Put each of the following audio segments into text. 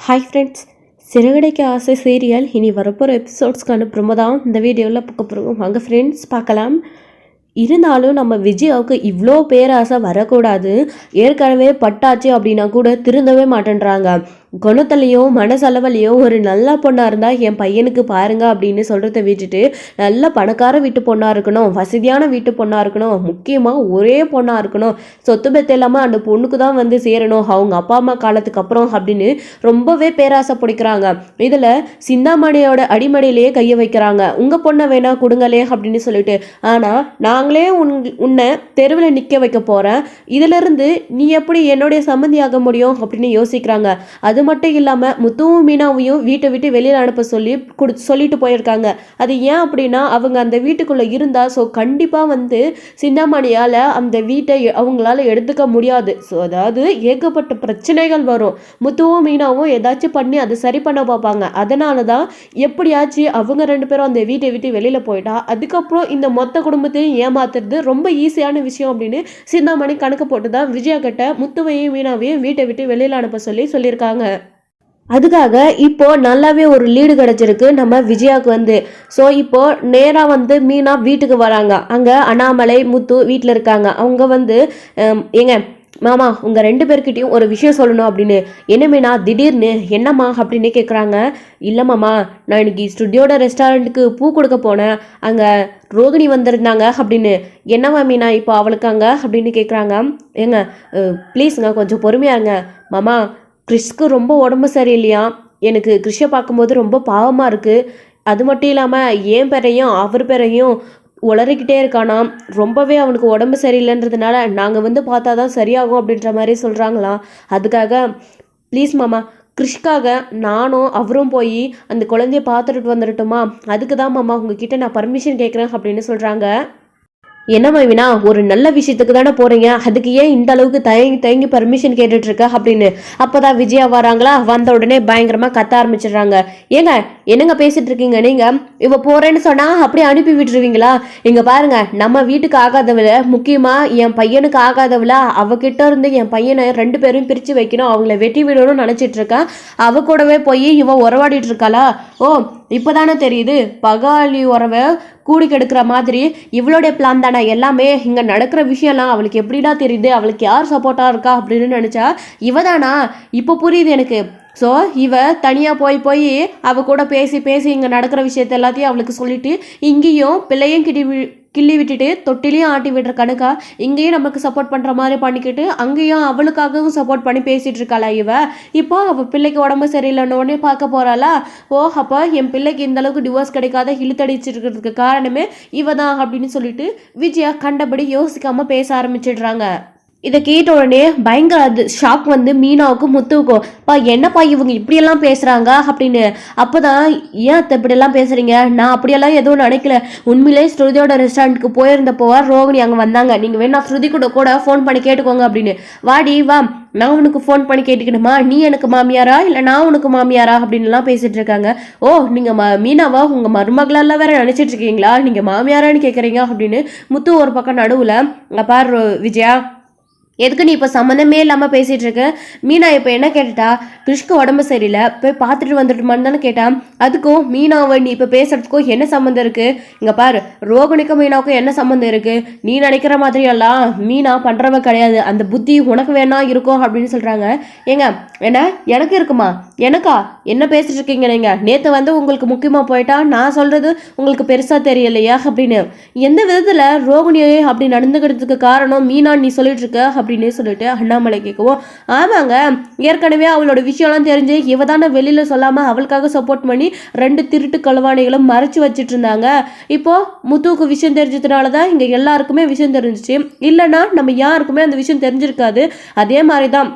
Hi friends, Siragadikka ஆசை serial இனி வரப்போகிற எபிசோட்ஸ்க்கான ப்ரோமோ தான் இந்த வீடியோவில் பார்க்க போகிறோம். வாங்க ஃப்ரெண்ட்ஸ் பார்க்கலாம். இருந்தாலும் நம்ம விஜயாவுக்கு இவ்வளோ பேராசை வரக்கூடாது. ஏற்கனவே பட்டாச்சு அப்படின்னா கூட திருந்தவே மாட்டேன்றாங்க. குணத்துலையோ மனசளவுலையோ ஒரு நல்ல பொண்ணாக இருந்தால் என் பையனுக்கு பாருங்க அப்படின்னு சொல்கிறத விட்டுட்டு நல்ல பணக்கார வீட்டு பொண்ணாக இருக்கணும், வசதியான வீட்டு பொண்ணாக இருக்கணும், முக்கியமாக ஒரே பொண்ணாக இருக்கணும், சொத்து பெத்து இல்லாமல் அந்த பொண்ணுக்கு தான் வந்து சேரணும் அவங்க அப்பா அம்மா காலத்துக்கு அப்புறம் அப்படின்னு ரொம்பவே பேராசை பிடிக்கிறாங்க. இதில் சிந்தாமணியோட அடிமடியிலேயே கையை வைக்கிறாங்க. உங்கள் பொண்ணை வேணா கொடுங்களே அப்படின்னு சொல்லிட்டு. ஆனால் நாங்களே உன்னை தெருவில் நிற்க வைக்க போகிறேன், இதிலிருந்து நீ எப்படி என்னுடைய சம்மந்தியாக முடியும் அப்படின்னு யோசிக்கிறாங்க. அது மட்டும் இல்லாமல் முத்துவும் மீனாவையும் வீட்டை விட்டு வெளியில் அனுப்ப சொல்லிட்டு போயிருக்காங்க. அது ஏன் அப்படின்னா அவங்க அந்த வீட்டுக்குள்ளே இருந்தால் கண்டிப்பாக வந்து சிந்தாமணியால் அந்த வீட்டை அவங்களால எடுத்துக்க முடியாது. அதாவது ஏகப்பட்ட பிரச்சனைகள் வரும். முத்துவும் மீனாவும் ஏதாச்சும் பண்ணி அதை சரி பண்ண பார்ப்பாங்க. அதனால தான் எப்படியாச்சும் அவங்க ரெண்டு பேரும் அந்த வீட்டை விட்டு வெளியில் போயிட்டா அதுக்கப்புறம் இந்த மொத்த குடும்பத்தையும் ஏமாத்துறது ரொம்ப ஈஸியான விஷயம் அப்படின்னு சிந்தாமணி கணக்கு போட்டு தான் விஜயா கிட்ட முத்துவையும் மீனாவையும் வீட்டை விட்டு வெளியில் அனுப்ப சொல்லியிருக்காங்க. அதுக்காக இப்போ நல்லாவே ஒரு லீடு கிடச்சிருக்கு நம்ம விஜயாவுக்கு வந்து. ஸோ இப்போ நேராக வந்து மீனா வீட்டுக்கு வராங்க. அங்கே அண்ணாமலை முத்து வீட்டில் இருக்காங்க. அவங்க வந்து ஏங்க மாமா உங்கள் ரெண்டு பேர்கிட்டையும் ஒரு விஷயம் சொல்லணும் அப்படின்னு. என்ன மீனா திடீர்னு என்னம்மா அப்படின்னு கேட்குறாங்க. இல்லை மாமா, நான் இன்னைக்கு ஸ்டுடியோட ரெஸ்டாரண்ட்டுக்கு பூ கொடுக்க போனேன், அங்கே ரோகிணி வந்திருந்தாங்க அப்படின்னு. என்னவா மீனா இப்போ அவளுக்கு அங்கே அப்படின்னு கேட்குறாங்க. ஏங்க ப்ளீஸுங்க கொஞ்சம் பொறுமையாருங்க மாமா, கிறிஸ்க்கு ரொம்ப உடம்பு சரியில்லையா, எனக்கு கிறிஷை பார்க்கும்போது ரொம்ப பாவமாக இருக்குது. அது மட்டும் இல்லாமல் என் பேரையும் அவர் பேரையும் உளறிக்கிட்டே இருக்கானாம். ரொம்பவே அவனுக்கு உடம்பு சரியில்லைன்றதுனால நாங்கள் வந்து பார்த்தா தான் சரியாகும் அப்படின்ற மாதிரி சொல்கிறாங்களாம். அதுக்காக ப்ளீஸ் மாமா, கிறிஷ்காக நானும் அவரும் போய் அந்த குழந்தைய பார்த்துட்டு வந்துடட்டுமா, அதுக்கு தான் மாமா உங்ககிட்ட நான் பர்மிஷன் கேட்குறேன் அப்படின்னு சொல்கிறாங்க. என்ன மைவினா, ஒரு நல்ல விஷயத்துக்கு தானே போறீங்க, அதுக்கு ஏன் இந்த அளவுக்கு தயங்கி பர்மிஷன் கேட்டுட்டு இருக்க அப்படின்னு. அப்போதான் விஜயா வராங்களா, வந்த உடனே பயங்கரமா கத்த ஆரம்பிச்சிடுறாங்க. ஏங்க என்னங்க பேசிட்டு இருக்கீங்க நீங்க, இவ போறேன்னு சொன்னா அப்படியே அனுப்பி விட்டுருவீங்களா? இங்க பாருங்க, நம்ம வீட்டுக்கு ஆகாதவள, முக்கியமா என் பையனுக்கு ஆகாதவள, அவகிட்ட இருந்து என் பையனை ரெண்டு பேரும் பிரிச்சு வைக்கணும், அவங்கள வெட்டி விடணும்னு நினைச்சிட்டு இருக்கேன். அவ கூடவே போய் இவ உறவாடிட்டு இருக்காளா? ஓ இப்போதானே தெரியுது, பகாளி உறவை கூடி கெடுக்கிற மாதிரி இவளுடைய பிளான் தானே எல்லாமே. இங்கே நடக்கிற விஷயம்லாம் அவளுக்கு எப்படிடா தெரியுது, அவளுக்கு யார் சப்போர்ட்டாக இருக்கா அப்படின்னு நினச்சா இவ தானா இப்போ புரியுது எனக்கு. ஸோ இவ தனியாக போய் அவ கூட பேசி இங்கே நடக்கிற விஷயத்த எல்லாத்தையும் அவளுக்கு சொல்லிட்டு இங்கேயும் பிள்ளையும் கிள்ளி விட்டுட்டு தொட்டிலையும் ஆட்டி விடுற கணக்கா இங்கேயும் நமக்கு சப்போர்ட் பண்ணுற மாதிரி பண்ணிக்கிட்டு அங்கேயும் அவளுக்காகவும் சப்போர்ட் பண்ணி பேசிகிட்டு இருக்காளா இவ. இப்போ அவள் பிள்ளைக்கு உடம்பு சரியில்லைன்னு உடனே பார்க்க போகிறாளா? ஓ அப்போ என் பிள்ளைக்கு இந்த அளவுக்கு டிவோர்ஸ் கிடைக்காத இழுத்தடிச்சிருக்கிறதுக்கு காரணமே இவ தான் அப்படின்னு சொல்லிட்டு விஜயா கண்டபடி யோசிக்காமல் பேச ஆரம்பிச்சிடுறாங்க. இதை கேட்ட உடனே பயங்கர ஷாக் வந்து மீனாவுக்கும் முத்துவுக்கும். என்னப்பா இவங்க இப்படியெல்லாம் பேசுகிறாங்க அப்படின்னு. அப்போ தான் ஏன் இப்படியெல்லாம் பேசுகிறீங்க, நான் அப்படியெல்லாம் எதுவும் நினைக்கல, உண்மையிலே ஸ்ருதியோட ரெஸ்டாரண்ட்டுக்கு போயிருந்தப்போ ரோகிணி அங்கே வந்தாங்க, நீங்கள் வேணா ஸ்ருதி கூட ஃபோன் பண்ணி கேட்டுக்கோங்க அப்படின்னு. வாடி வா, நான் உனக்கு ஃபோன் பண்ணி கேட்டுக்கணுமா, நீ எனக்கு மாமியாரா இல்லை நான் உனக்கு மாமியாரா அப்படின்லாம் பேசிகிட்டு இருக்காங்க. ஓ நீங்கள் மீனாவா உங்கள் மருமகளெல்லாம் வேற நினச்சிட்டு இருக்கீங்களா, நீங்கள் மாமியாரான்னு கேட்குறீங்க அப்படின்னு முத்து ஒரு பக்கம் நடுவில். பாரு விஜயா, எதுக்கு நீ இப்போ சம்மந்தமே இல்லாமல் பேசிகிட்டு இருக்க? மீனா இப்போ என்ன கேட்டுட்டா, கிறிஷ்க்கு உடம்பு சரியில்லை போய் பார்த்துட்டு வந்துட்டுமான்னு தானே கேட்டான். அதுக்கும் மீனாவை நீ இப்போ பேசுறதுக்கும் என்ன சம்மந்தம் இருக்குது? இங்கே பாரு, ரோகிணிக்கும் மீனாவுக்கும் என்ன சம்மந்தம் இருக்குது? நீ நினைக்கிற மாதிரியெல்லாம் மீனா பண்ணுறவ கிடையாது, அந்த புத்தி உனக்கு வேணா இருக்கும் அப்படின்னு சொல்கிறாங்க. ஏங்க என்ன எனக்கு இருக்குமா? எனக்கா? என்ன பேசிட்டு இருக்கீங்க நீங்கள்? நேற்று வந்து உங்களுக்கு முக்கியமாக போயிட்டா நான் சொல்கிறது உங்களுக்கு பெருசாக தெரியலையா அப்படின்னு. எந்த விதத்தில் ரோகிணியை அப்படி நடந்துக்கிறதுக்கு காரணம் மீனா நீ சொல்லிட்டு இருக்க அப்படின்னு சொல்லிட்டு அண்ணாமலை கேட்கவும், ஆமாங்க ஏற்கனவே அவளோட விஷயம்லாம் தெரிஞ்சு இவ தானே வெளியில் சொல்லாமல் அவளுக்காக சப்போர்ட் பண்ணி ரெண்டு திருட்டு கலவாணிகளும் மறைச்சு வச்சுட்டு இருந்தாங்க. இப்போ முத்துவுக்கு விஷயம் தெரிஞ்சதுனால தான் இங்கே எல்லாருக்குமே விஷயம் தெரிஞ்சிச்சு, இல்லைன்னா நம்ம யாருக்குமே அந்த விஷயம் தெரிஞ்சிருக்காது. அதே மாதிரி தான்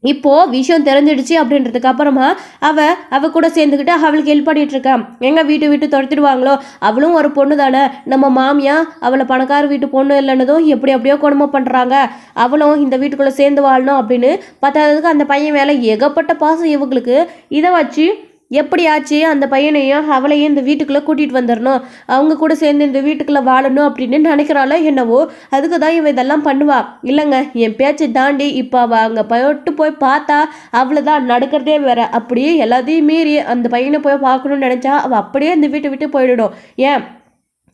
இப்போ விஷயம் தெரிஞ்சிடுச்சு அப்படின்றதுக்கு அப்புறமா அவ கூட சேர்ந்துக்கிட்டு அவளுக்கு ஹெல்ப் பண்ணிட்டு இருக்கான். எங்க வீட்டு விட்டு துரத்திடுவாங்களோ, அவளும் ஒரு பொண்ணு தானே, நம்ம மாமியா அவளை பணக்கார வீட்டு பொண்ணு இல்லைன்னதும் எப்படி அப்படியோ கொடுமை பண்ணுறாங்க, அவளும் இந்த வீட்டுக்குள்ளே சேர்ந்து வாழணும் அப்படின்னு. பத்தாததுக்கு அந்த பையன் மேலே ஏகப்பட்ட பாசம் இவங்களுக்கு. இதை வச்சு எப்படியாச்சு அந்த பையனையும் அவளையும் இந்த வீட்டுக்குள்ளே கூட்டிகிட்டு வந்துடணும், அவங்க கூட சேர்ந்து இந்த வீட்டுக்குள்ளே வாழணும் அப்படின்னு நினைக்கிறாளோ என்னவோ, அதுக்கு தான் இவன் இதெல்லாம் பண்ணுவா. இல்லைங்க, என் பேச்சை தாண்டி இப்போ அவள் அங்கே போய் பார்த்தா அவ்வளோதான், நடக்கிறதே வேற. அப்படியே எல்லாத்தையும் மீறி அந்த பையனை போய் பார்க்கணும்னு நினச்சா அவள் அப்படியே இந்த வீட்டை விட்டு போயிடணும். ஏன்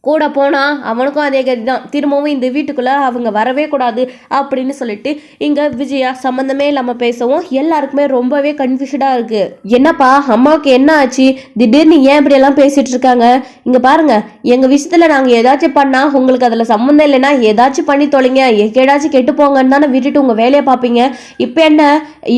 கூட போனால் அவனுக்கும் அதே கதி தான், திரும்பவும் இந்த வீட்டுக்குள்ளே அவங்க வரவே கூடாது அப்படின்னு சொல்லிட்டு இங்கே விஜயா சம்மந்தமே இல்லாமல் பேசவும் எல்லாருக்குமே ரொம்பவே கன்ஃபியூஷடாக இருக்குது. என்னப்பா அம்மாவுக்கு என்ன ஆச்சு, திடீர்னு ஏன் இப்படியெல்லாம் பேசிகிட்டு இருக்காங்க? இங்கே பாருங்கள், எங்கள் விஷயத்தில் நாங்கள் ஏதாச்சும் பண்ணால் உங்களுக்கு அதில் சம்மந்தம் இல்லைன்னா ஏதாச்சும் பண்ணி தொலைங்க, ஏதாச்சும் கெட்டு போங்கன்னு தானே விட்டுட்டு உங்கள் வேலையை பார்ப்பீங்க. இப்போ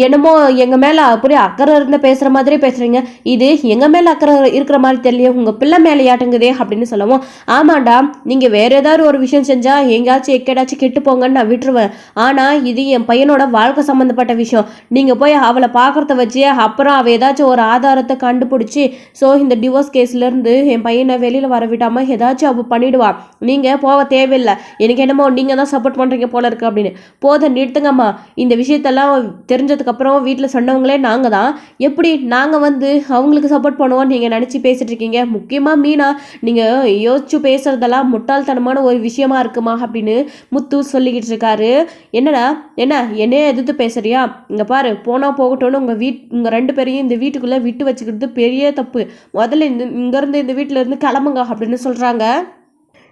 என்னமோ எங்கள் மேலே அப்படியே அக்கறை இருந்து பேசுகிற மாதிரி பேசுகிறீங்க. இது எங்கள் மேலே அக்கறை இருக்கிற மாதிரி தெரியல, உங்கள் பிள்ளை மேலே யாட்டுங்குதே அப்படின்னு சொல்லவும், ஆமாண்டா, நீங்கள் வேற ஏதாவது ஒரு விஷயம் செஞ்சால் எங்கேயாச்சும் எக்கேடாச்சும் கெட்டு போங்கன்னு நான் விட்டுருவேன். ஆனால் இது என் பையனோட வாழ்க்கை சம்மந்தப்பட்ட விஷயம். நீங்கள் போய் அவளை பார்க்குறத வச்சு அப்புறம் அவள் ஏதாச்சும் ஒரு ஆதாரத்தை கண்டுபிடிச்சி இந்த டிவோர்ஸ் கேஸ்லேருந்து என் பையனை வெளியில் வர விடாமல் ஏதாச்சும் அவள் பண்ணிடுவா. நீங்கள் போக தேவையில்லை, எனக்கு என்னமோ நீங்கள் தான் சப்போர்ட் பண்ணுறீங்க போல இருக்கு அப்படின்னு. போதை நிறுத்துங்கம்மா, இந்த விஷயத்தெல்லாம் தெரிஞ்சதுக்கப்புறம் வீட்டில் சொன்னவங்களே நாங்கள் தான். எப்படி நாங்கள் அவங்களுக்கு சப்போர்ட் பண்ணுவோம் நீங்கள் நினச்சி பேசிகிட்டு இருக்கீங்க? முக்கியமாக மீனா, நீங்கள் யோசிச்சு பேசுறதெல்லாம் முட்டாள்தனமான ஒரு விஷயமா இருக்குமா அப்படின்னு முத்து சொல்லிக்கிட்டு இருக்காரு. என்னையே எதிர்த்து பேசுறியா? இங்க பாரு, போனா போகட்டும்னு உங்க 2 பேரையும் இந்த வீட்டுக்குள்ள விட்டு வச்சுக்கிறது பெரிய தப்பு. முதல்ல இருந்து இந்த வீட்டுல இருந்து கிளம்புங்க அப்படின்னு சொல்றாங்க.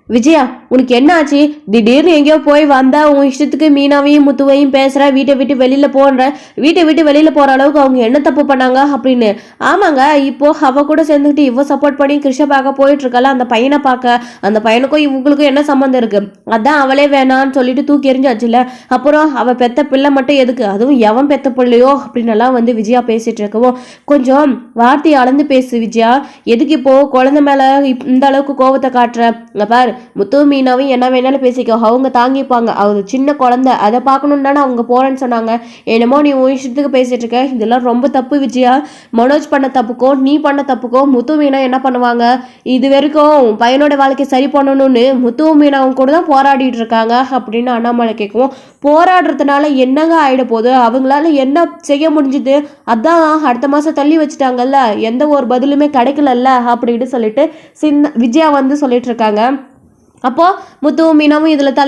விஜயா, உனக்கு என்ன ஆச்சு? திடீர்னு எங்கேயோ போய் வந்தா உன் இஷ்டத்துக்கு மீனாவையும் முத்துவையும் பேசுற, வீட்டை விட்டு வெளியில போற அளவுக்கு அவங்க என்ன தப்பு பண்ணாங்க அப்படின்னு. ஆமாங்க, இப்போ அவ கூட சேர்ந்துக்கிட்டு இவ சப்போர்ட் பண்ணி கிருஷ்ண பார்க்க போயிட்டு இருக்கல, அந்த பையனை பார்க்க. அந்த பையனுக்கும் இவங்களுக்கும் என்ன சம்மந்தம் இருக்கு? அதான் அவளே வேணான்னு சொல்லிட்டு தூக்கி எறிஞ்சாச்சுல, அப்புறம் அவ பெத்த பிள்ளை மட்டும் எதுக்கு, அதுவும் எவன் பெத்த பிள்ளையோ அப்படின்னு எல்லாம் விஜயா பேசிட்டு இருக்கவும், கொஞ்சம் வார்த்தையை அளந்து பேசு விஜயா. எதுக்கு இப்போ குழந்தை மேல இந்த அளவுக்கு கோபத்தை காட்டுற? பாரு, முத்து மீனாவும் என்ன வேணாலும் பேசிக்கோ, அவங்க தாங்கிப்பாங்க. அவங்க சின்ன குழந்தை, அதை பார்க்கணுன்னு தானே அவங்க போறேன்னு சொன்னாங்க. என்னமோ நீ உன் இஷ்டத்துக்கு பேசிட்டு இருக்க, இதெல்லாம் ரொம்ப தப்பு விஜயா. மனோஜ் பண்ண தப்புக்கோ நீ பண்ண தப்புக்கோ முத்து மீனா என்ன பண்ணுவாங்க? இது வரைக்கும் பையனோட வாழ்க்கையை சரி பண்ணணும்னு முத்து மீனாவும் கூட தான் போராடிட்டு இருக்காங்க அப்படின்னு அண்ணாமலை கேட்கவும், போராடுறதுனால என்னங்க ஆயிட போகுது? அவங்களால என்ன செய்ய முடிஞ்சுது? அதான் அடுத்த மாசம் தள்ளி வச்சுட்டாங்கல்ல, எந்த ஒரு பதிலுமே கிடைக்கலல்ல அப்படின்னு சொல்லிட்டு விஜயா சொல்லிட்டு இருக்காங்க. அப்போது முத்துவும் மீனாவும் இதில்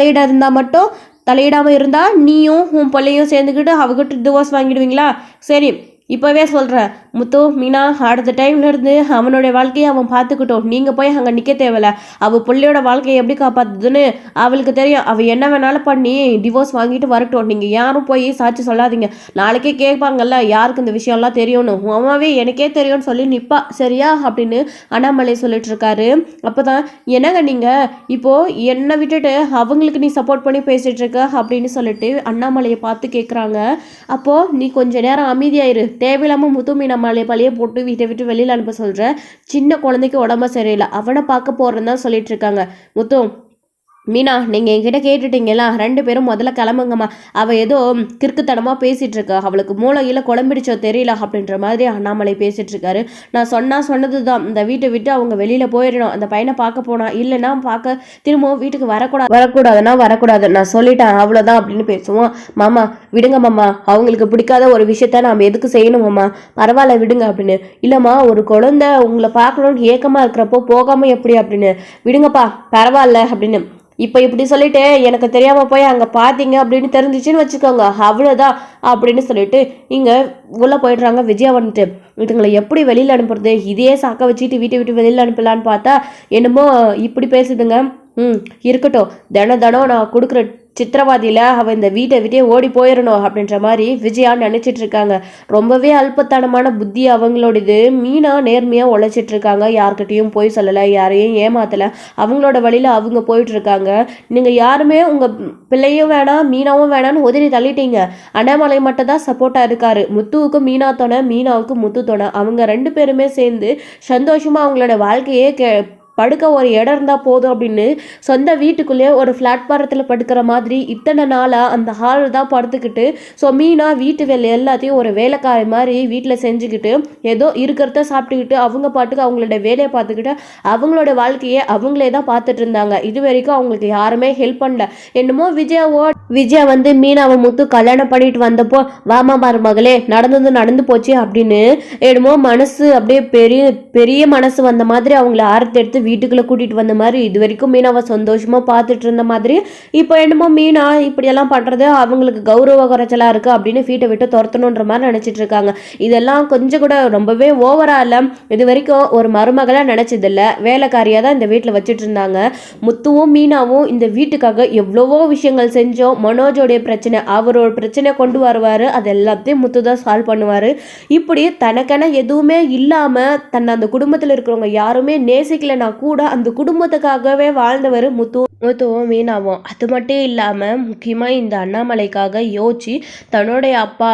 தலையிடாமல் இருந்தால் நீயும் உன் பிள்ளையும் சேர்ந்துக்கிட்டு அவகிட்ட டிவோர்ஸ் வாங்கிடுவீங்களா? சரி, இப்போவே சொல்கிறேன் முத்து மீனா, அடுத்த டைம்லேருந்து அவனுடைய வாழ்க்கையை அவன் பார்த்துக்கிட்டோம். நீங்கள் போய் அங்கே நிற்க தேவையில்ல. அவள் பிள்ளையோட வாழ்க்கையை எப்படி காப்பாற்றுதுன்னு அவளுக்கு தெரியும். அவள் என்ன வேணாலும் பண்ணி டிவோர்ஸ் வாங்கிட்டு வரட்டும். நீங்கள் யாரும் போய் சாட்சி சொல்லாதீங்க. நாளைக்கே கேட்பாங்கல்ல யாருக்கு இந்த விஷயம்லாம் தெரியும்னு. அம்மாவே எனக்கே தெரியும்னு சொல்லி நிற்பா, சரியா அப்படின்னு அண்ணாமலை சொல்லிட்டு இருக்காரு. அப்போ தான் என்னங்க நீங்கள் இப்போது என்னை விட்டுட்டு அவங்களுக்கு நீ சப்போர்ட் பண்ணி பேசிகிட்டு இருக்க அப்படின்னு சொல்லிட்டு அண்ணாமலையை பார்த்து கேட்குறாங்க. அப்போது நீ கொஞ்சம் நேரம் அமைதியாயிரு. தேவையில்லாமல் முத்து மீனம்மாளையை பழைய போட்டு வீட்டை விட்டு வெளியில் அனுப்ப சொல்கிற. சின்ன குழந்தைக்கு உடம்பு சரியில்லை, அவனை பார்க்க போகிறேன்னு தான் சொல்லிட்டு இருக்காங்க. முத்து மீனா, நீங்கள் என்கிட்ட கேட்டுட்டீங்களா? 2 பேரும் முதல்ல கிளம்புங்கம்மா. அவள் ஏதோ கிறுக்குத்தனமாக பேசிகிட்டு இருக்கா, அவளுக்கு மூளையில் குழம்பிடிச்சோ தெரியல அப்படின்ற மாதிரி அண்ணாமலை பேசிகிட்டு இருக்காரு. நான் சொன்னது தான், இந்த வீட்டை விட்டு அவங்க வெளியில் போயிடணும். அந்த பையனை பார்க்க போனா, இல்லைன்னா திரும்பவும் வீட்டுக்கு வரக்கூடாது. நான் சொல்லிட்டேன், அவ்வளோதான் அப்படின்னு பேசுவோம். மாமா விடுங்க மாமா, அவங்களுக்கு பிடிக்காத ஒரு விஷயத்த நாம் எதுக்கு செய்யணும் மாமா, பரவாயில்ல விடுங்க அப்படின்னு. இல்லைம்மா, ஒரு குழந்தை உங்களை பார்க்கணுன்னு ஏக்கமாக இருக்கிறப்போ போகாமல் எப்படி அப்படின்னு. விடுங்கப்பா பரவாயில்ல அப்படின்னு. இப்போ இப்படி சொல்லிட்டு எனக்கு தெரியாமல் போய் அங்கே பார்த்தீங்க அப்படின்னு தெரிஞ்சிச்சுன்னு வச்சுக்கோங்க, அவ்வளோதான் அப்படின்னு சொல்லிட்டு இங்கே உள்ளே போயிடுறாங்க. விஜயா இதுங்களை எப்படி வெளியில் அனுப்புறது? இதையே சாக்க வச்சுட்டு வீட்டை விட்டு வெளியில் அனுப்பலான்னு பார்த்தா என்னமோ இப்படி பேசுதுங்க. இருக்கட்டும், தினம் நான் கொடுக்குற சித்திரவாதியில் அவள் இந்த வீட்டை விட்டே ஓடி போயிடணும் அப்படின்ற மாதிரி விஜயா நினச்சிட்டு இருக்காங்க. ரொம்பவே அல்பத்தனமான புத்தி அவங்களோடது. மீனா நேர்மையாக உழைச்சிட்டு இருக்காங்க, யார்கிட்டையும் போய் சொல்லலை, யாரையும் ஏமாத்தலை, அவங்களோட வழியில் அவங்க போயிட்டு இருக்காங்க. நீங்கள் யாருமே உங்கள் பிள்ளையும் வேணாம் மீனாவும் வேணான்னு உதறி தள்ளிட்டீங்க. அண்ணாமலை மட்டும் தான் சப்போர்ட்டாக இருக்காரு. முத்துவுக்கு மீனாவுக்கு முத்து அவங்க 2 பேருமே சேர்ந்து சந்தோஷமாக அவங்களோட வாழ்க்கையே படுக்க ஒரு இடம் இருந்தால் போதும் அப்படின்னு சொந்த வீட்டுக்குள்ளேயே ஒரு பிளாட்பாரத்தில் படுக்கிற மாதிரி இத்தனை நாளாக அந்த ஹால் தான் படுத்துக்கிட்டு ஸோ மீனா வீட்டு வேலை எல்லாத்தையும் ஒரு வேலைக்காரி மாதிரி வீட்டில் செஞ்சுக்கிட்டு ஏதோ இருக்கிறத சாப்பிட்டுக்கிட்டு அவங்க பாட்டுக்கு அவங்களோட வேலையை பார்த்துக்கிட்டு அவங்களோட வாழ்க்கையை அவங்களே தான் பார்த்துட்டு இருந்தாங்க. இது வரைக்கும் அவங்களுக்கு யாருமே ஹெல்ப் பண்ணல. என்னமோ விஜயா வந்து மீனாவை முத்து கல்யாணம் பண்ணிட்டு வந்தப்போ வாமா மருமகளே நடந்து போச்சு அப்படின்னு என்னமோ மனசு அப்படியே பெரிய பெரிய மனசு வந்த மாதிரி அவங்கள ஆரத்தெடுத்து வீட்டுக்குள்ளே கூட்டிகிட்டு வந்த மாதிரி இது வரைக்கும் மீனாவை சந்தோஷமாக பார்த்துட்டு இருந்த மாதிரி இப்போ என்னமோ மீனா இப்படியெல்லாம் பண்ணுறது அவங்களுக்கு கௌரவ குறைச்சலாக இருக்குது அப்படின்னு வீட்டை விட்டு துரத்தணுன்ற மாதிரி நினச்சிட்டு இருக்காங்க. இதெல்லாம் கொஞ்சம் கூட ரொம்பவே ஓவராக இல்லை. இது வரைக்கும் ஒரு மருமகளாக நினச்சதில்ல, வேலைக்காரியாக தான் இந்த வீட்டில் வச்சுட்டு இருந்தாங்க. முத்துவும் மீனாவும் இந்த வீட்டுக்காக எவ்வளவோ விஷயங்கள் செஞ்சோம். மனோஜோடைய பிரச்சனை, அவரோட பிரச்சனை கொண்டு வருவார், அது எல்லாத்தையும் முத்து தான் சால்வ் பண்ணுவார். இப்படி தனக்கென எதுவுமே இல்லாமல் தன்னை அந்த குடும்பத்தில் இருக்கிறவங்க யாருமே நேசிக்கலைன்னா கூட அந்த குடும்பத்துக்காகவே வாழ்ந்தவர் முத்துவும் மீனாவும். அது மட்டும் இல்லாமல் முக்கியமாக இந்த அண்ணாமலைக்காக யோசிச்சு தன்னுடைய அப்பா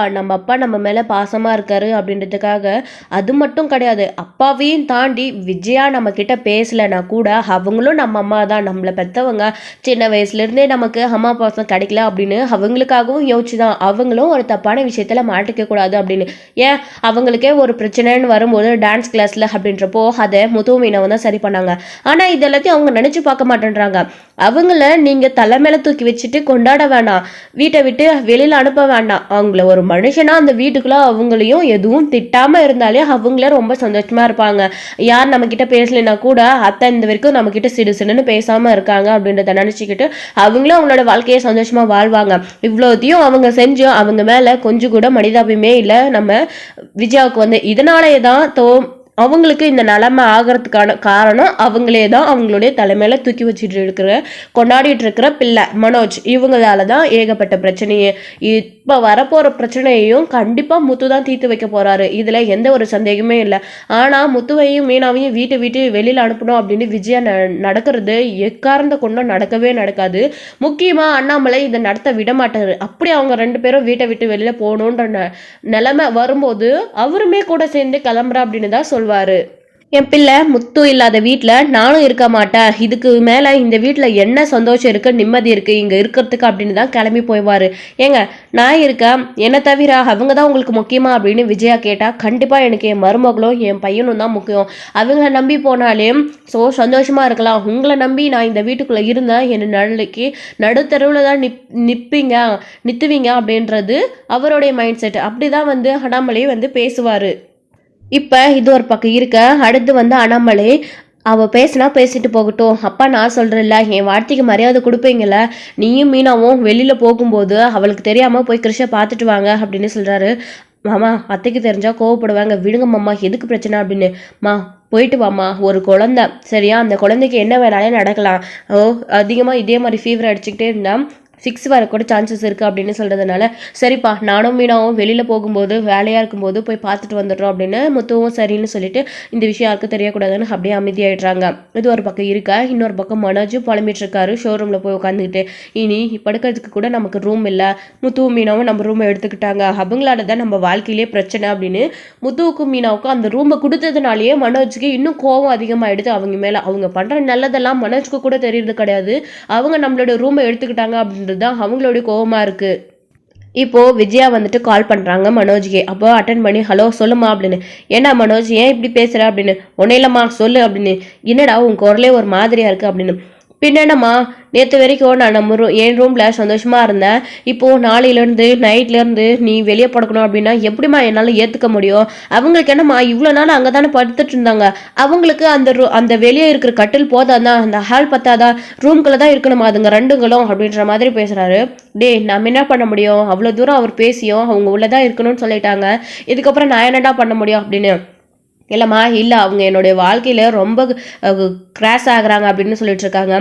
நம்ம மேலே பாசமாக இருக்காரு அப்படின்றதுக்காக, அது மட்டும் கிடையாது, அப்பாவையும் தாண்டி விஜயா நம்ம கிட்ட பேசலைன்னா கூட அவங்களும் நம்ம அம்மா தான், நம்மளை பெற்றவங்க, சின்ன வயசுலேருந்தே நமக்கு அம்மா பாசம் கிடைக்கல அப்படின்னு அவங்களுக்காகவும் யோசிச்சு தான் அவங்களும் ஒரு தப்பான விஷயத்தில் மாட்டிக்க கூடாது அப்படின்னு. ஏன் அவங்களுக்கே ஒரு பிரச்சனைன்னு வரும்போது டான்ஸ் கிளாஸில் அப்படின்றப்போ அதை முத்து மீனாவை தான் சரி பண்ணாங்க. ஆனால் இது எல்லாத்தையும் அவங்க நினச்சி பார்க்க மாட்டேன்றாங்க. அவங்கள நீங்கள் தலைமையில தூக்கி வச்சுட்டு கொண்டாட வேணாம், வீட்டை விட்டு வெளியில் அனுப்ப வேண்டாம். அவங்கள ஒரு மனுஷனாக அந்த வீட்டுக்குள்ளே அவங்களையும் எதுவும் திட்டாமல் இருந்தாலே அவங்களே ரொம்ப சந்தோஷமாக இருப்பாங்க. யார் நம்மக்கிட்ட பேசலைன்னா கூட அத்தை இந்த வரைக்கும் நம்மக்கிட்ட சிடுன்னு பேசாமல் இருக்காங்க அப்படின்றத நினச்சிக்கிட்டு அவங்களும் அவங்களோட வாழ்க்கையை சந்தோஷமாக வாழ்வாங்க. இவ்வளோத்தையும் அவங்க செஞ்சும் அவங்க மேலே கொஞ்சம் கூட மனிதாபியமே இல்லை நம்ம விஜயாவுக்கு வந்து. இதனாலே தான் அவங்களுக்கு இந்த நிலைமை ஆகிறதுக்கான காரணம் அவங்களே தான், அவங்களுடைய தலைமையில தூக்கி வச்சுட்டு கொண்டாடிட்டு இருக்கிற பிள்ளை மனோஜ், இவங்களால தான் ஏகப்பட்ட பிரச்சனையே. இப்போ வரப்போகிற பிரச்சனையையும் கண்டிப்பாக முத்து தான் தீர்த்து வைக்க போகிறாரு, இதில் எந்த ஒரு சந்தேகமே இல்லை. ஆனால் முத்துவையும் மீனாவையும் வீட்டு வெளியில் அனுப்பணும் அப்படின்னு விஜயா நடக்கிறது எக்காரணத்தை கொண்டும் நடக்கவே நடக்காது. முக்கியமாக அண்ணாமலை இதை நடத்த விட மாட்டார். அப்படி அவங்க ரெண்டு பேரும் வீட்டை விட்டு வெளியில் போகணுன்ற நிலைமை வரும்போது அவருமே கூட சேர்ந்து கிளம்புறா அப்படின்னு தான் சொல்வாரு. என் பிள்ளை முத்து இல்லாத வீட்டில் நானும் இருக்க மாட்டேன், இதுக்கு மேலே இந்த வீட்டில் என்ன சந்தோஷம் இருக்குது, நிம்மதி இருக்குது இங்கே இருக்கிறதுக்கு அப்படின்னு தான் கிளம்பி போய்வார். ஏங்க நான் இருக்கேன், என்னை தவிர அவங்க தான் உங்களுக்கு முக்கியமா அப்படின்னு விஜயா கேட்டால், கண்டிப்பாக எனக்கு என் மருமகளும் என் பையனும் தான் முக்கியம், அவங்கள நம்பி போனாலே சந்தோஷமாக இருக்கலாம், உங்களை நம்பி நான் இந்த வீட்டுக்குள்ளே இருந்தேன், என்னை நாளைக்கு நடுத்தருவில் தான் நிறுத்துவீங்க அப்படின்றது அவருடைய மைண்ட் செட். அப்படி தான் வந்து அண்ணாமலை வந்து பேசுவார். இப்போ இது ஒரு பக்கம் இருக்க, அடுத்து வந்து அண்ணாமலை அவள் பேசினா பேசிட்டு போகட்டும், அப்பா நான் சொல்கிறேன்ல என் வார்த்தைக்கு மரியாதை கொடுப்பீங்கள, நீயும் மீனாவும் வெளியில் போகும்போது அவளுக்கு தெரியாமல் போய் கிருஷ்ணை பார்த்துட்டு வாங்க அப்படின்னு சொல்கிறாரு. மாமா அத்தைக்கு தெரிஞ்சால் கோவப்படுவாங்க, விடுங்க மாமா எதுக்கு பிரச்சனை அப்படின்னு. போயிட்டு வாமா, ஒரு குழந்தை சரியா, அந்த குழந்தைக்கு என்ன வேணாலும் நடக்கலாம், அதிகமாக இதே மாதிரி ஃபீவர் அடிச்சுக்கிட்டே இருந்தால் 6 வரக்கூட சான்சஸ் இருக்குது அப்படின்னு சொல்கிறதுனால, சரிப்பா நானும் மீனாவும் வெளியில் போகும்போது வேலையாக இருக்கும்போது போய் பார்த்துட்டு வந்துடுறோம் அப்படின்னு முத்துவும் சரின்னு சொல்லிட்டு இந்த விஷயம் யாருக்கும் தெரியக்கூடாதுன்னு அப்படியே அமைதியாகிடுறாங்க. இது ஒரு பக்கம் இருக்க, இன்னொரு பக்கம் மனோஜும் புலம்பிட்டு இருக்காரு ஷோரூமில் போய் உட்காந்துக்கிட்டு. இனி படுக்கிறதுக்கு கூட நமக்கு ரூம் இல்லை, முத்துவும் மீனாவும் நம்ம ரூமை எடுத்துக்கிட்டாங்க, அவங்களால தான் நம்ம வாழ்க்கையிலே பிரச்சனை அப்படின்னு முத்துவுக்கும் மீனாவுக்கும் அந்த ரூமை கொடுத்ததுனாலேயே மனோஜுக்கு இன்னும் கோவம் அதிகமாகிடுது அவங்க மேலே. அவங்க பண்ணுற நல்லதெல்லாம் மனோஜுக்கு கூட தெரியறது கிடையாது, அவங்க நம்மளோட ரூமை எடுத்துக்கிட்டாங்க அப்படின்னு தான் அவங்களுடைய கோவமா இருக்கு. இப்போது விஜயா வந்துட்டு கால் பண்ணுறாங்க மனோஜ்கே. அப்போ அட்டன் பண்ணி ஹலோ சொல்லுமா அப்படின்னு. ஏன்னா மனோஜ் ஏன் இப்படி பேசுகிற அப்படின்னு. ஒன்றும் இல்லைம்மா சொல்லு அப்படின்னு. என்னடா உன் குரலே ஒரு மாதிரியாக இருக்குது அப்படின்னு. பின்னம்மா நேற்று வரைக்கும் நான் என் ரூமில் சந்தோஷமாக இருந்தேன், இப்போது நாளையிலேருந்து நைட்லேருந்து நீ வெளியே படுக்கணும் அப்படின்னா எப்படிம்மா என்னால் ஏற்றுக்க முடியும். அவங்களுக்கு என்னம்மா இவ்வளோ நாள் அங்கே தானே படுத்துட்டு இருந்தாங்க, அவங்களுக்கு அந்த வெளியே இருக்கிற கட்டில் போதாதான், அந்த ஹால் பத்தாதான், ரூம்குள்ளே தான் இருக்கணுமா அதுங்க ரெண்டுங்களும் அப்படின்ற மாதிரி பேசுகிறாரு. நம்ம என்ன பண்ண முடியும், அவ்வளோ தூரம் அவர் பேசியும் அவங்க உள்ளதான் இருக்கணும்னு சொல்லிட்டாங்க, இதுக்கப்புறம் நான் என்னடா பண்ண முடியும் அப்படின்னு. இல்லைம்மா இல்லை அவங்க என்னுடைய வாழ்க்கையில் ரொம்ப கிராஷ் ஆகுறாங்க அப்படின்னு சொல்லிட்டு இருக்காங்க.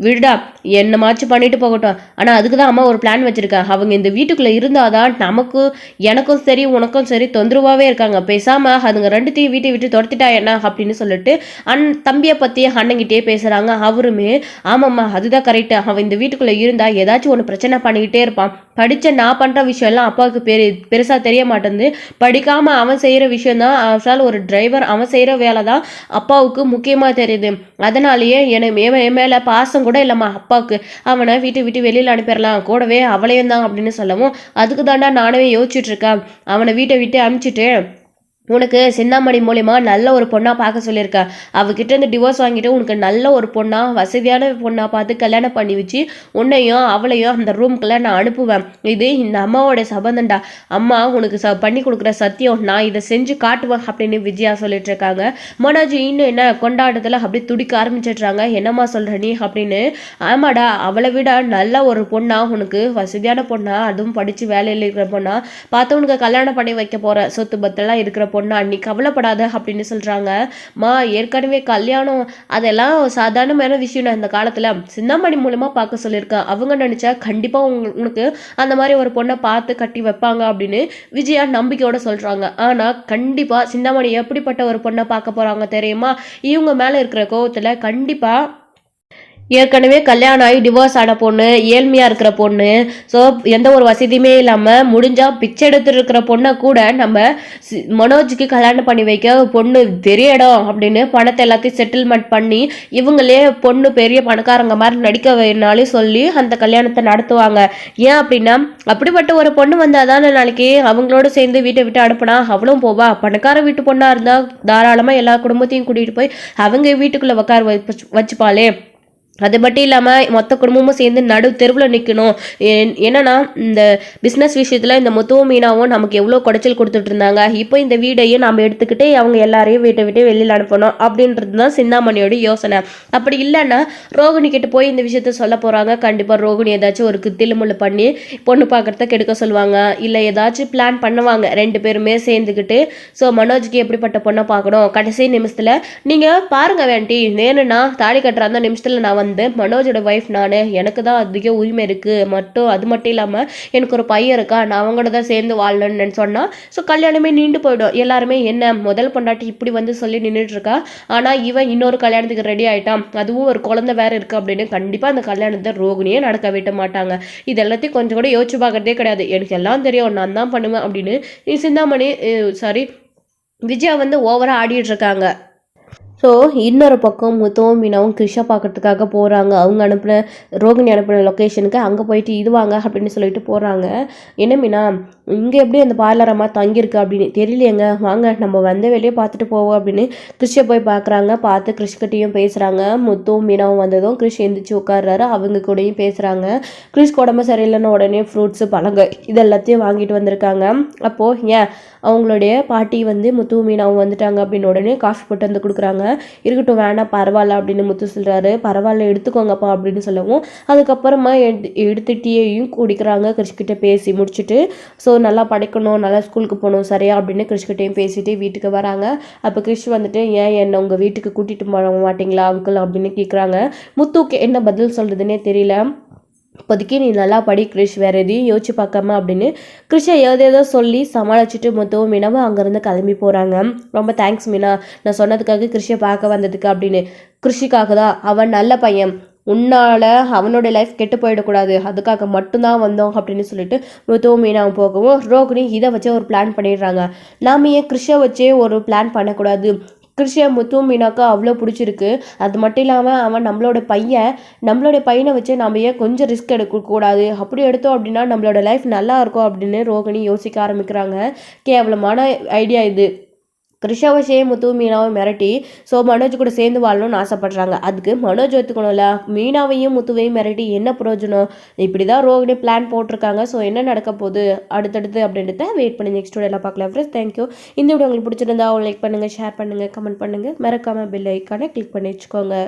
விடுடா என்னமாச்சும் பண்ணிட்டு போகட்டும், ஆனால் அதுக்கு தான் அம்மா ஒரு பிளான் வச்சுருக்கேன், அவங்க இந்த வீட்டுக்குள்ளே இருந்தால் தான் எனக்கும் சரி உனக்கும் சரி தொந்தரவாகவே இருக்காங்க, பேசாமல் அதுங்க ரெண்டுத்தையும் வீட்டை விட்டு துரத்திட்டா என்ன அப்படின்னு சொல்லிட்டு தம்பியை பற்றி அண்ணங்கிட்டே பேசுகிறாங்க. அவருமே ஆமாம்மா அதுதான் கரெக்டு, அவன் இந்த வீட்டுக்குள்ளே இருந்தால் ஏதாச்சும் ஒன்று பிரச்சனை பண்ணிக்கிட்டே இருப்பான், நான் பண்ணுற விஷயம்லாம் அப்பாவுக்கு பெருசாக தெரிய மாட்டேங்குது, படிக்காமல் அவன் செய்கிற விஷயந்தான் அவசால் ஒரு டிரைவர், அவன் செய்கிற வேலை தான் அப்பாவுக்கு முக்கியமாக தெரியுது. அதனாலேயே என் மேலே பாசம் கூட இல்லைம்மா அப்பாவுக்கு, அவனை வீட்டை விட்டு வெளியில் அனுப்பிடலாம், கூடவே அவளையும் தான் அப்படின்னு சொல்லவும், அதுக்கு தாண்டா நானே யோசிச்சுட்டு இருக்கேன், அவனை வீட்டை விட்டு அனுப்பிச்சிட்டு உனக்கு சிந்தாமணி மூலிமா நல்ல ஒரு பொண்ணாக பார்க்க சொல்லியிருக்கேன். அவகிட்ட இருந்து டிவோர்ஸ் வாங்கிட்டு உனக்கு நல்ல ஒரு பொண்ணாக வசதியான பொண்ணாக பார்த்து கல்யாணம் பண்ணி வச்சு உன்னையும் அவளையும் அந்த ரூம்குள்ளே நான் அனுப்புவேன். இது இந்த அம்மாவோட சபந்தண்டா. அம்மா உனக்கு பண்ணி கொடுக்குற சத்தியம், நான் இதை செஞ்சு காட்டுவேன் அப்படின்னு விஜயா சொல்லிட்டு இருக்காங்க. மனோஜ் இன்னும் என்ன கொண்டாட்டத்தில் அப்படி துடிக்க ஆரம்பிச்சிடுறாங்க. என்னம்மா சொல்கிற நீ அப்படின்னு. ஆமாடா, அவளை விட நல்ல ஒரு பொண்ணா, உனக்கு வசதியான பொண்ணா, அதுவும் படித்து வேலையில் இருக்கிற பொண்ணா பார்த்து உனக்கு கல்யாணம் பண்ணி வைக்க போகிற, சொத்து பத்தெல்லாம் இருக்கிற பொண்ணா, நீ கவலைப்படாத அப்படின்னு சொல்றாங்க. ஏற்கனவே கல்யாணம் அதெல்லாம் சாதாரணமான விஷயம். நான் இந்த காலத்துல சிந்தாமணி மூலமா பார்க்க சொல்லியிருக்கேன். அவங்க நினைச்சா கண்டிப்பா உனக்கு அந்த மாதிரி ஒரு பொண்ணை பார்த்து கட்டி வைப்பாங்க அப்படின்னு விஜயா நம்பிக்கையோட சொல்றாங்க. ஆனா கண்டிப்பா சிந்தாமணி எப்படிப்பட்ட ஒரு பொண்ணை பார்க்க போறாங்க தெரியுமா? இவங்க மேல இருக்கிற கோவத்துல கண்டிப்பா ஏற்கனவே கல்யாணம் ஆகி டிவோர்ஸ் ஆன பொண்ணு, ஏழ்மையாக இருக்கிற பொண்ணு, ஸோ எந்த ஒரு வசதியுமே இல்லாமல் முடிஞ்சால் பிச்சை எடுத்துட்டு இருக்கிற பொண்ணை கூட நம்ம மனோஜுக்கு கல்யாணம் பண்ணி வைக்க பொண்ணு பெரிய இடம் அப்படின்னு பணத்தை எல்லாத்தையும் செட்டில்மெண்ட் பண்ணி இவங்களே பொண்ணு பெரிய பணக்காரங்க மாதிரி நடிக்க வேணாலும் சொல்லி அந்த கல்யாணத்தை நடத்துவாங்க. ஏன் அப்படின்னா அப்படிப்பட்ட ஒரு பொண்ணு வந்தால் தானே நாளைக்கு அவங்களோட சேர்ந்து வீட்டை விட்டு அனுப்புனா அவளும் போவா. பணக்கார வீட்டு பொண்ணாக இருந்தால் தாராளமாக எல்லா குடும்பத்தையும் கூட்டிகிட்டு போய் அவங்க வீட்டுக்குள்ளே உட்கார வச்சுப்பாளே. அது மட்டும் இல்லாமல் மொத்த குடும்பமும் சேர்ந்து நடு தெருவில் நிற்கணும். என்னன்னா இந்த பிஸ்னஸ் விஷயத்தில் இந்த முத்துவும் மீனாவும் நமக்கு எவ்வளோ குடைச்சல் கொடுத்துட்டு இருந்தாங்க. இப்போ இந்த வீடையும் நாம் எடுத்துக்கிட்டு அவங்க எல்லாரையும் வீட்டை விட்டு வெளியில் அனுப்பணும் அப்படின்றது தான் சிந்தாமணியோட யோசனை. அப்படி இல்லைன்னா ரோகிணி கிட்ட போய் இந்த விஷயத்த சொல்ல போகிறாங்க. கண்டிப்பாக ரோகிணி ஏதாச்சும் ஒரு தில்லுமுள்ளு பண்ணி பொண்ணு பார்க்குறத கெடுக்க சொல்லுவாங்க. இல்லை ஏதாச்சும் பிளான் பண்ணுவாங்க ரெண்டு பேருமே சேர்ந்துக்கிட்டு. ஸோ மனோஜுக்கு எப்படிப்பட்ட பொண்ணை பார்க்கணும் கடைசி நிமிஷத்தில் நீங்கள் பாருங்கள் வேண்டி, வேணும்னா தாலி கட்டுற அந்த நிமிஷத்தில் நான் வந்து மனோஜோட ஒய்ஃப் நான், எனக்கு தான் அதிக உரிமை இருக்குது. அது மட்டும் இல்லாமல் எனக்கு ஒரு பையன் இருக்கா, நான் அவங்களோட தான் சேர்ந்து வாழணும்னு சொன்னால் ஸோ கல்யாணமே நீண்டு போயிடும். எல்லாருமே என்ன முதல் பொண்டாட்டி இப்படி வந்து சொல்லி நின்றுட்டு இருக்கா, ஆனால் இவன் இன்னொரு கல்யாணத்துக்கு ரெடி ஆகிட்டான், அதுவும் ஒரு குழந்தை வேறு இருக்குது அப்படின்னு கண்டிப்பாக அந்த கல்யாணத்தை ரோகிணியே நடக்க விட மாட்டாங்க. இது எல்லாத்தையும் கொஞ்சம் கூட யோசிச்சு பார்க்கறதே கிடையாது. எனக்கு எல்லாம் தெரியும், நான் தான் பண்ணுவேன் அப்படின்னு சிந்தாமணி விஜயா வந்து ஓவராக ஆடிட்டு இருக்காங்க. ஸோ இன்னொரு பக்கம் முத்துவும் மீனாவும் கிருஷா பார்க்கறதுக்காக போகிறாங்க. அவங்க அனுப்பின ரோகிணி அனுப்பின லொக்கேஷனுக்கு அங்கே போயிட்டு இது வாங்க அப்படின்னு சொல்லிட்டு போகிறாங்க. என்ன மீனா இங்கே எப்படி அந்த பார்லரமாக தங்கியிருக்கு அப்படின்னு தெரியலையேங்க, வாங்க நம்ம வந்த வெளியே பார்த்துட்டு போவோம் அப்படின்னு கிருஷியை போய் பார்க்குறாங்க. பார்த்து கிருஷ்கிட்டையும் பேசுகிறாங்க. முத்துவும் மீனாவும் வந்ததும் கிருஷ் எந்திரிச்சு உட்கார்றாரு. அவங்க கூடயும் பேசுகிறாங்க. கிருஷ் உடம்பு சரியில்லைன்னு உடனே ஃப்ரூட்ஸு பழங்க இது எல்லாத்தையும் வாங்கிட்டு வந்திருக்காங்க. அப்போது ஏன் அவங்களுடைய பாட்டி வந்து முத்துவும் மீனாவும் வந்துட்டாங்க அப்படின்னு உடனே காஃபி போட்டு வந்து கொடுக்குறாங்க. இருக்கட்டும் வேணாம் பரவாயில்ல அப்படின்னு முத்து சொல்கிறாரு. பரவாயில்ல எடுத்துக்கோங்கப்பா அப்படின்னு சொல்லவும் அதுக்கப்புறமா எடுத்து டீயையும் குடிக்கிறாங்க. கிருஷ்கிட்ட பேசி முடிச்சுட்டு ஸோ நல்லா படிக்கணும், நல்லா ஸ்கூலுக்கு போகணும் சரியா அப்படின்னு கிருஷ்கிட்டையும் பேசிட்டு வீட்டுக்கு வராங்க. அப்போ கிருஷ் வந்துட்டு ஏன் என்னை உங்கள் வீட்டுக்கு கூட்டிகிட்டு போக மாட்டிங்களா அங்கிள் அப்படின்னு கேட்குறாங்க. முத்துக்கு என்ன பதில் சொல்கிறதுனே தெரியல. இப்போதைக்கு நீ நல்லா படி கிருஷ், வேறு எதையும் யோசிச்சு பார்க்காம அப்படின்னு கிருஷை ஏதேதோ சொல்லி சமாளிச்சுட்டு முத்துவும் மீனாவும் அங்கேருந்து கிளம்பி போகிறாங்க. ரொம்ப தேங்க்ஸ் மீனா, நான் சொன்னதுக்காக கிருஷியை பார்க்க வந்ததுக்கு அப்படின்னு. கிருஷிக்காக தான், அவன் நல்ல பையன், உன்னால் அவனோட லைஃப் கெட்டு போயிடக்கூடாது, அதுக்காக மட்டும்தான் வந்தோம் அப்படின்னு சொல்லிட்டு முத்துவும் மீனாவும் போகவும் ரோகிணி இதை வச்சே ஒரு பிளான் பண்ணிடுறாங்க. நாம் ஏன் கிருஷை வச்சே ஒரு பிளான் பண்ணக்கூடாது, கிருஷியா முத்துவும் மீனாக்கா அவ்வளோ பிடிச்சிருக்கு, அது மட்டும் இல்லாமல் அவன் நம்மளோட பையனை வச்சு நம்ம ஏன் கொஞ்சம் ரிஸ்க் எடுக்கக்கூடாது, அப்படி எடுத்தோம் அப்படின்னா நம்மளோட லைஃப் நல்லா இருக்கும் அப்படின்னு ரோகிணி யோசிக்க ஆரம்பிக்கிறாங்க. கேவலமான ஐடியா இது. கிருஷாவை முத்துவும் மீனாவும் மிரட்டி ஸோ மனோஜ் கூட சேர்ந்து வாழணும்னு ஆசைப்படுறாங்க. அதுக்கு மனோஜ் ஒத்துக்கணும்ல, மீனாவையும் முத்துவையும் மிரட்டி என்ன பிரயோஜனம்? இப்படி தான் ரோகிணி பிளான் போட்டிருக்காங்க. ஸோ என்ன நடக்க போகுது அடுத்தடுத்து அப்படின்றத வெயிட் பண்ணி நெக்ஸ்ட் வீடியோவில் பார்க்கலாம் ஃப்ரெண்ட்ஸ். தேங்க்யூ. இந்த வீடியோ உங்களுக்கு பிடிச்சிருந்தா லைக் பண்ணுங்கள், ஷேர் பண்ணுங்கள், கமெண்ட் பண்ணுங்கள், மறக்காமல் பெல் ஐக்கானை கிளிக் பண்ணி வச்சுக்கோங்க.